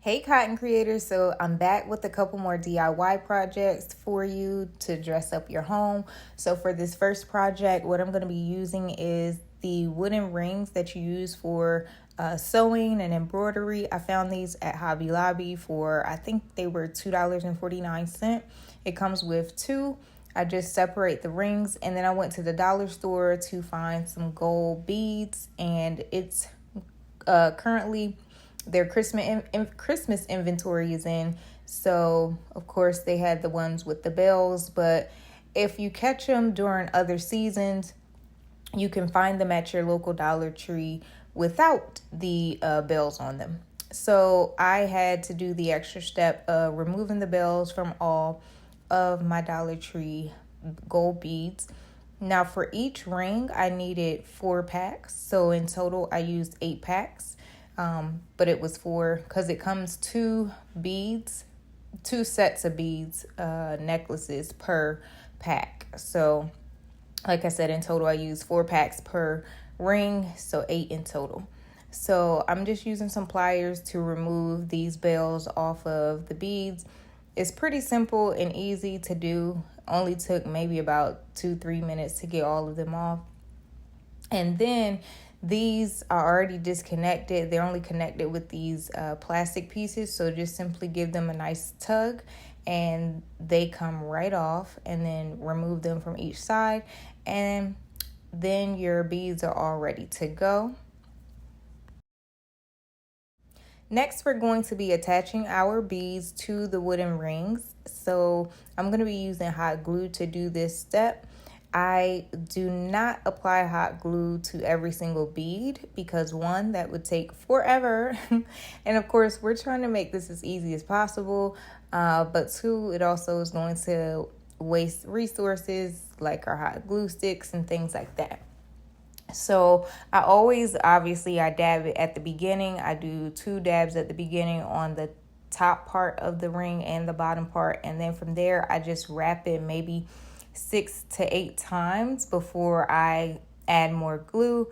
Hey cotton creators, so I'm back with a couple more DIY projects for you to dress up your home. So for this first project, what I'm going to be using is the wooden rings that you use for sewing and embroidery. I found these at Hobby Lobby for, I think they were $2.49. It comes with two. I just separate the rings, and then I went to the dollar store to find some gold beads, and it's currently their Christmas inventory is in. So of course they had the ones with the bells, but if you catch them during other seasons, you can find them at your local Dollar Tree without the bells on them. So I had to do the extra step of removing the bells from all of my Dollar Tree gold beads. Now for each ring, I needed 4 packs. So in total, I used 8 packs. But it was because it comes 2 sets of beads, necklaces per pack. So like I said, in total, I used 4 packs per ring, so 8 in total. So I'm just using some pliers to remove these bells off of the beads. It's pretty simple and easy to do. Only took maybe about 2-3 minutes to get all of them off. And then these are already disconnected. They're only connected with these plastic pieces. So just simply give them a nice tug and they come right off, and then remove them from each side. And then your beads are all ready to go. Next, we're going to be attaching our beads to the wooden rings. So I'm going to be using hot glue to do this step. I do not apply hot glue to every single bead because 1, that would take forever. And of course, we're trying to make this as easy as possible. But 2, it also is going to waste resources like our hot glue sticks and things like that. So I dab it at the beginning. I do 2 dabs at the beginning on the top part of the ring and the bottom part. And then from there, I just wrap it maybe 6 to 8 times before I add more glue.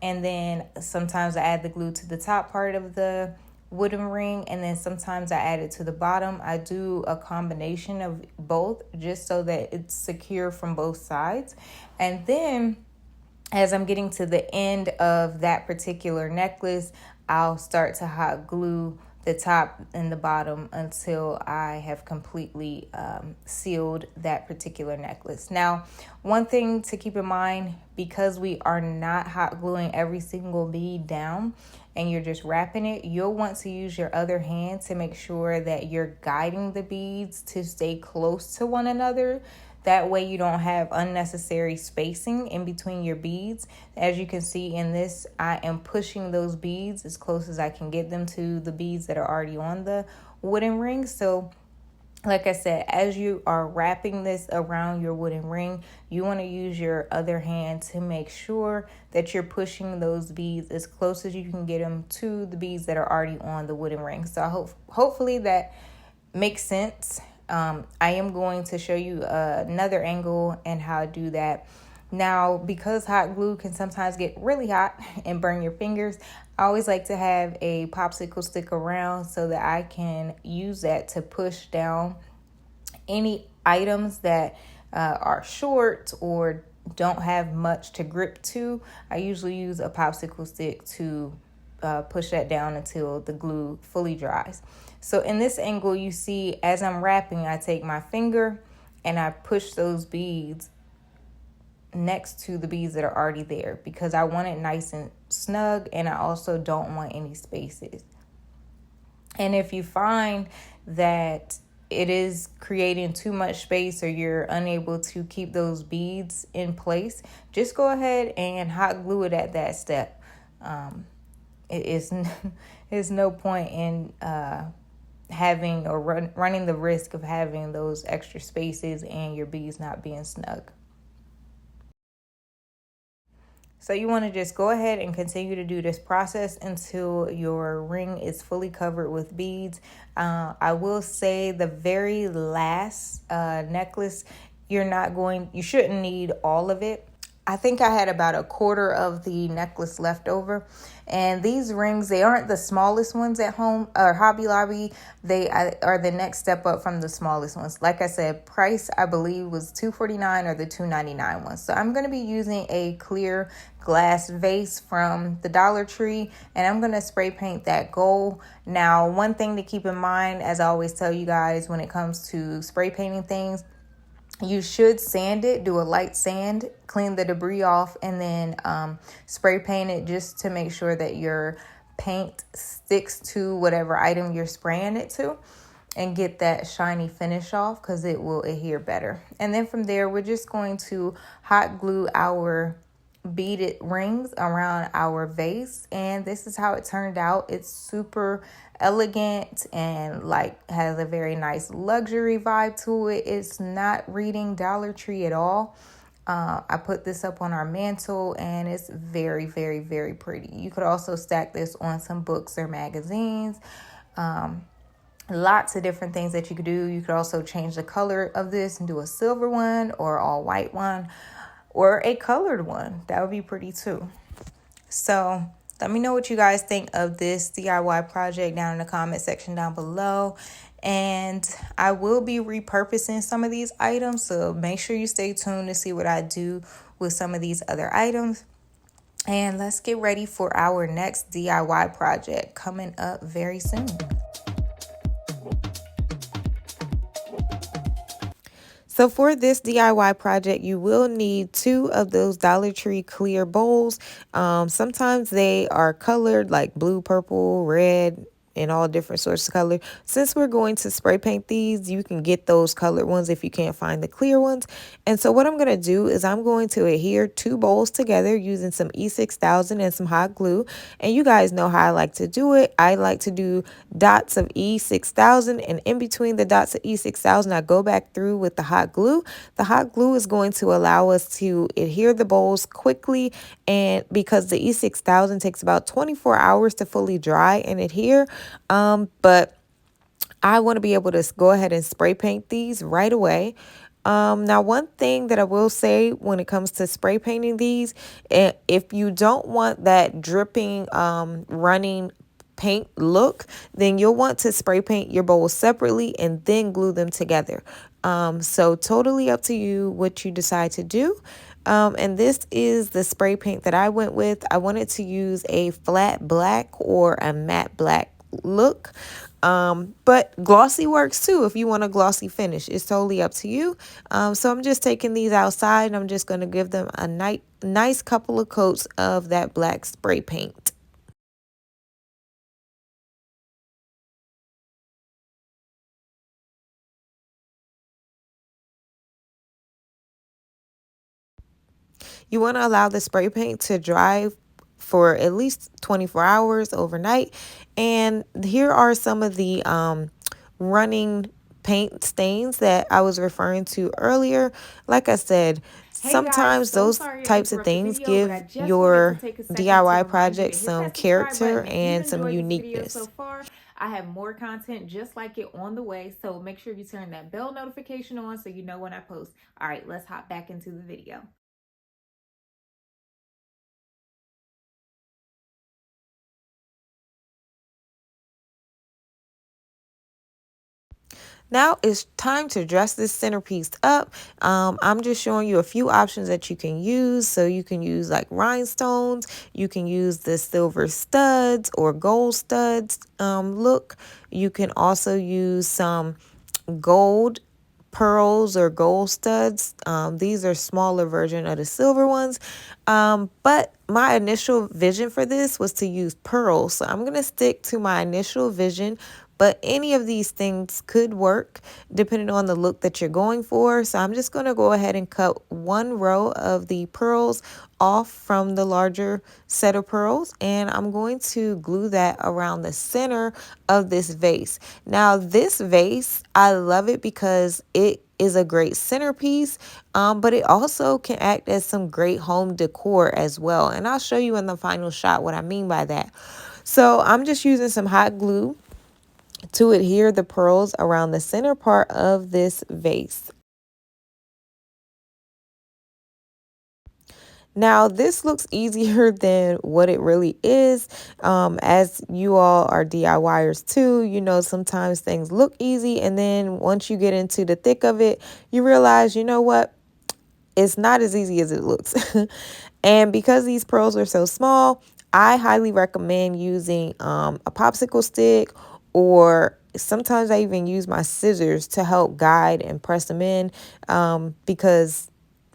And then sometimes I add the glue to the top part of the wooden ring, and then sometimes I add it to the bottom. I do a combination of both just so that it's secure from both sides. And then as I'm getting to the end of that particular necklace, I'll start to hot glue the top and the bottom until I have completely sealed that particular necklace. Now, one thing to keep in mind, because we are not hot gluing every single bead down and you're just wrapping it, you'll want to use your other hand to make sure that you're guiding the beads to stay close to one another. That way you don't have unnecessary spacing in between your beads. As you can see in this, I am pushing those beads as close as I can get them to the beads that are already on the wooden ring. So like I said, as you are wrapping this around your wooden ring, you want to use your other hand to make sure that you're pushing those beads as close as you can get them to the beads that are already on the wooden ring. So hopefully that makes sense. I am going to show you another angle and how to do that. Now, because hot glue can sometimes get really hot and burn your fingers, I always like to have a popsicle stick around so that I can use that to push down any items that are short or don't have much to grip to. I usually use a popsicle stick to push that down until the glue fully dries. So in this angle, you see as I'm wrapping, I take my finger and I push those beads next to the beads that are already there because I want it nice and snug, and I also don't want any spaces. And if you find that it is creating too much space or you're unable to keep those beads in place, just go ahead and hot glue it at that step. There's no point in having or running the risk of having those extra spaces and your beads not being snug. So you want to just go ahead and continue to do this process until your ring is fully covered with beads. I will say the very last necklace, you shouldn't need all of it. I think I had about a quarter of the necklace left over. And these rings, they aren't the smallest ones at home or Hobby Lobby. They are the next step up from the smallest ones. Like I said, price I believe was $249 or the $299 ones. So I'm going to be using a clear glass vase from the Dollar Tree, and I'm going to spray paint that gold. Now, one thing to keep in mind, as I always tell you guys when it comes to spray painting things, you should sand it, do a light sand, clean the debris off, and then spray paint it just to make sure that your paint sticks to whatever item you're spraying it to and get that shiny finish off because it will adhere better. And then from there, we're just going to hot glue our beaded rings around our vase, and this is how it turned out. It's super elegant and like has a very nice luxury vibe to it. It's not reading Dollar Tree at all. I put this up on our mantle and it's very, very, very pretty. You could also stack this on some books or magazines. Lots of different things that you could do. You could also change the color of this and do a silver one or all white one or a colored one. That would be pretty too. So let me know what you guys think of this DIY project down in the comment section down below. And I will be repurposing some of these items, so make sure you stay tuned to see what I do with some of these other items. And let's get ready for our next DIY project coming up very soon. So for this DIY project, you will need 2 of those Dollar Tree clear bowls. Sometimes they are colored like blue, purple, red, and all different sorts of color. Since we're going to spray paint these, you can get those colored ones if you can't find the clear ones. And so what I'm going to do is I'm going to adhere 2 bowls together using some E6000 and some hot glue. And you guys know how I like to do it. I like to do dots of E6000, and in between the dots of E6000, I go back through with the hot glue. The hot glue is going to allow us to adhere the bowls quickly, and because the E6000 takes about 24 hours to fully dry and adhere, but I want to be able to go ahead and spray paint these right away. Now, one thing that I will say when it comes to spray painting these, if you don't want that dripping, running paint look, then you'll want to spray paint your bowls separately and then glue them together. So totally up to you what you decide to do. And this is the spray paint that I went with. I wanted to use a flat black or a matte black look. But glossy works too if you want a glossy finish. It's totally up to you. So I'm just taking these outside and I'm just going to give them a nice couple of coats of that black spray paint. You want to allow the spray paint to dry for at least 24 hours overnight. And here are some of the running paint stains that I was referring to earlier. Like I said, sometimes those types of things give your DIY project some character and some uniqueness. I have more content just like it on the way, so make sure you turn that bell notification on so you know when I post. All right, let's hop back into the video. Now it's time to dress this centerpiece up. I'm just showing you a few options that you can use. So you can use like rhinestones. You can use the silver studs or gold studs look. You can also use some gold pearls or gold studs. These are smaller version of the silver ones. But my initial vision for this was to use pearls. So I'm going to stick to my initial vision, but any of these things could work depending on the look that you're going for. So I'm just going to go ahead and cut 1 row of the pearls off from the larger set of pearls, and I'm going to glue that around the center of this vase. Now this vase, I love it because it is a great centerpiece, but it also can act as some great home decor as well. And I'll show you in the final shot what I mean by that. So I'm just using some hot glue to adhere the pearls around the center part of this vase. Now, this looks easier than what it really is. As you all are DIYers too, you know, sometimes things look easy. And then once you get into the thick of it, you realize, you know what? It's not as easy as it looks. And because these pearls are so small, I highly recommend using a popsicle stick, or sometimes I even use my scissors to help guide and press them in, because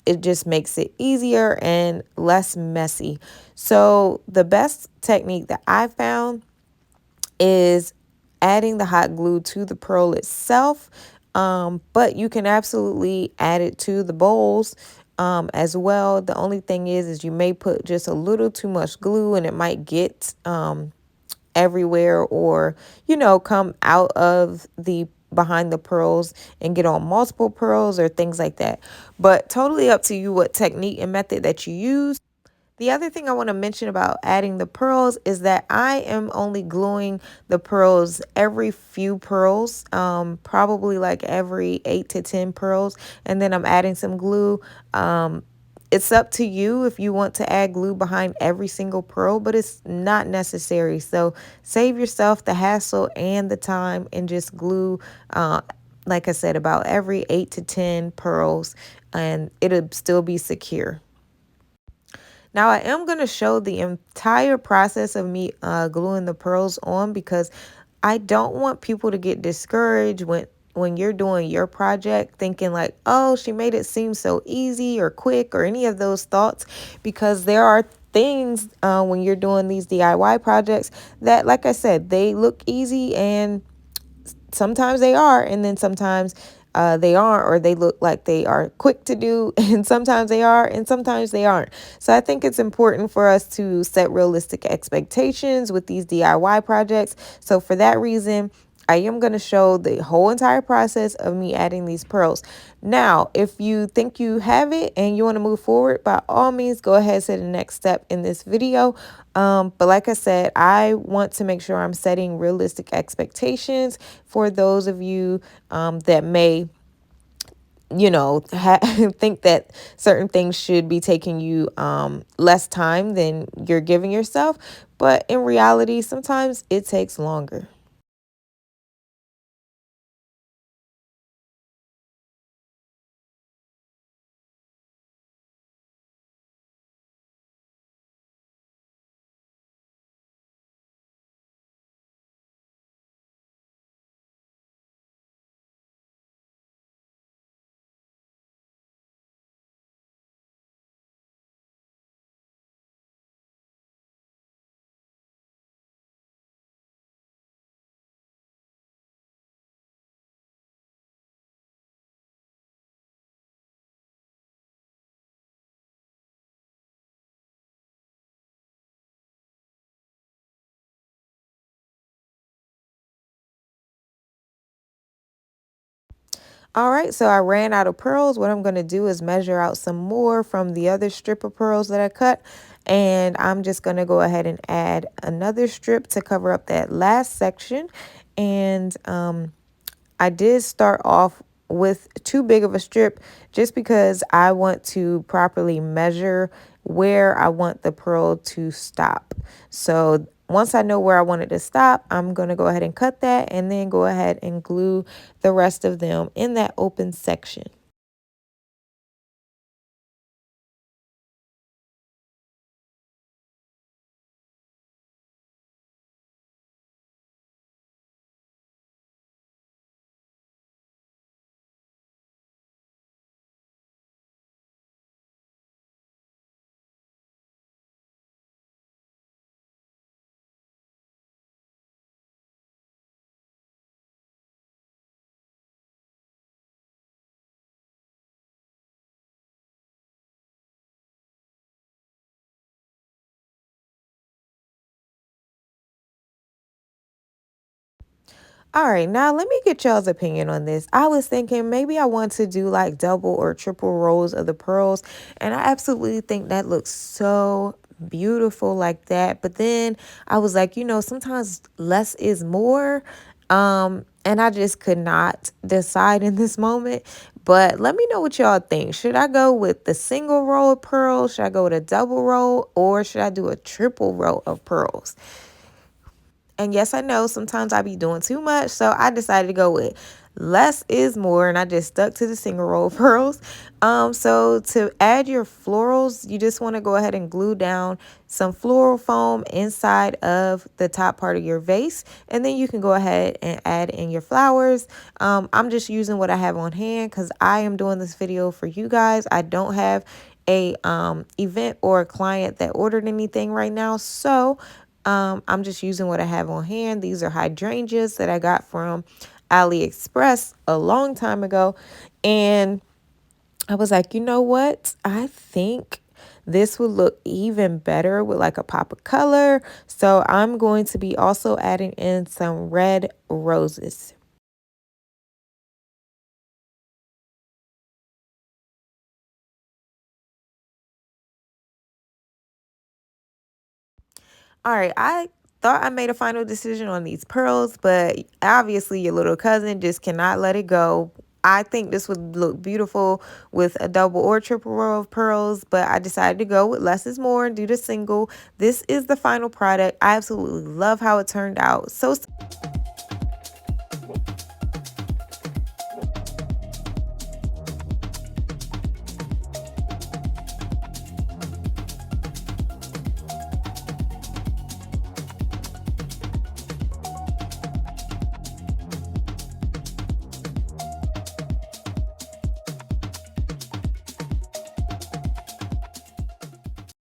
it just makes it easier and less messy. So the best technique that I found is adding the hot glue to the pearl itself. But you can absolutely add it to the bowls as well. The only thing is you may put just a little too much glue and it might get everywhere, or, you know, come out of the behind the pearls and get on multiple pearls or things like that. But totally up to you what technique and method that you use. The other thing I want to mention about adding the pearls is that I am only gluing the pearls every few pearls, probably like every 8 to 10 pearls, and then I'm adding some glue. It's up to you if you want to add glue behind every single pearl, but it's not necessary. So save yourself the hassle and the time and just glue, like I said, about every 8 to 10 pearls, and it'll still be secure. Now I am going to show the entire process of me gluing the pearls on, because I don't want people to get discouraged when you're doing your project thinking like, oh, she made it seem so easy or quick or any of those thoughts, because there are things when you're doing these DIY projects that, like I said, they look easy, and sometimes they are, and then sometimes they aren't, or they look like they are quick to do, and sometimes they are, and sometimes they aren't. So I think it's important for us to set realistic expectations with these DIY projects. So for that reason, I am going to show the whole entire process of me adding these pearls. Now, if you think you have it and you want to move forward, by all means, go ahead to the next step in this video. But like I said, I want to make sure I'm setting realistic expectations for those of you that may, you know, think that certain things should be taking you less time than you're giving yourself. But in reality, sometimes it takes longer. All right, so I ran out of pearls. What I'm going to do is measure out some more from the other strip of pearls that I cut. And I'm just going to go ahead and add another strip to cover up that last section. And I did start off with too big of a strip just because I want to properly measure where I want the pearl to stop. So once I know where I want it to stop, I'm going to go ahead and cut that and then go ahead and glue the rest of them in that open section. All right, now let me get y'all's opinion on this. I was thinking maybe I want to do like double or triple rows of the pearls, and I absolutely think that looks so beautiful like that. But then I was like, you know, sometimes less is more. And I just could not decide in this moment. But let me know what y'all think. Should I go with the single row of pearls? Should I go with a double row? Or should I do a triple row of pearls? And yes, I know sometimes I be doing too much, so I decided to go with less is more, and I just stuck to the single row of pearls. So to add your florals, you just want to go ahead and glue down some floral foam inside of the top part of your vase, and then you can go ahead and add in your flowers. I'm just using what I have on hand because I am doing this video for you guys. I don't have a event or a client that ordered anything right now, so I'm just using what I have on hand. These are hydrangeas that I got from AliExpress a long time ago. And I was like, you know what? I think this would look even better with like a pop of color. So I'm going to be also adding in some red roses. All right, I thought I made a final decision on these pearls, but obviously your little cousin just cannot let it go. I think this would look beautiful with a double or triple row of pearls, but I decided to go with less is more and do the single. This is the final product. I absolutely love how it turned out. So